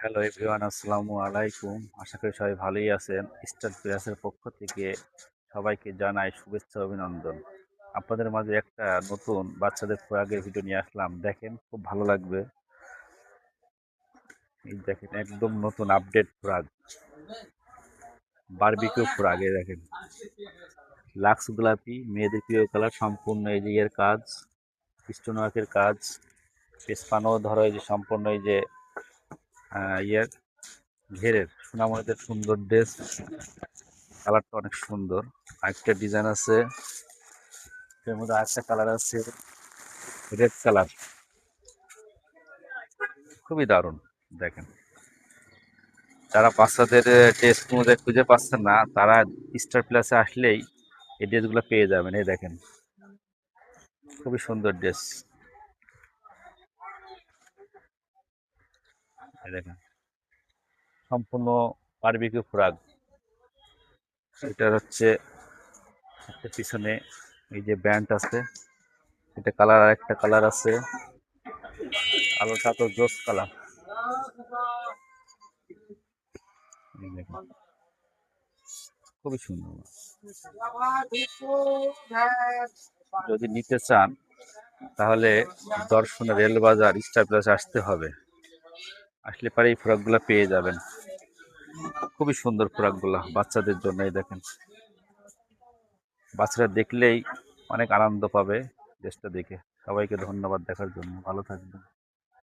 Hello everyone, আসসালামু আলাইকুম। আশা করি সবাই ভালোই আছেন। স্টার প্লাসের পক্ষ থেকে সবাইকে জানাই শুভেচ্ছা অভিনন্দন। আপনাদের মাঝে একটা নতুন বাচ্চাদের খোরাকের ভিডিও নিয়ে আসলাম, দেখেন খুব ভালো লাগবে। এই দেখেন একদম নতুন আপডেট খোরাক, বারবিকিউ খোরাক। এই দেখেন লাক্স গোলাপি, মেয়েদের প্রিয় কালার, সম্পূর্ণ এই যে এর কাজ, স্টোন ওয়ার্কের কাজ, পেছপানো ধরো এই যে সম্পূর্ণ এই যে ইয়ের ঘেরের সোনামণিদের সুন্দর ড্রেস, কালারটা অনেক সুন্দর। আরেকটা ডিজাইন আছে, এর মধ্যে আরেকটা কালার আছে রেড কালার, খুবই দারুণ। দেখেন যারা বাচ্চাদের টেস্ট অনুযায়ী খুঁজে পাচ্ছেন না, তারা স্টার প্লাসে আসলেই এই ড্রেসগুলো পেয়ে যাবেন। এই দেখেন খুবই সুন্দর ড্রেস। এই দেখেন সম্পূর্ণ বারবিকিউ ফ্রক। এটা হচ্ছে একটা পিছনে এই যে ব্যান্ড আছে, এটা কালার, আর একটা কালার আছে আলোটা তো জোস কালার। এই দেখেন খুবই সুন্দর। যদি নিতে চান তাহলে দর্শনা রেলবাজার স্টার প্লাস আসতে হবে, আসলে পরে এই ফ্রকগুলো পেয়ে যাবেন। খুবই সুন্দর ফ্রকগুলো বাচ্চাদের জন্য। এই দেখেন বাচ্চারা দেখলেই অনেক আনন্দ পাবে ড্রেসটা দেখে। সবাইকে ধন্যবাদ দেখার জন্য, ভালো থাকবেন।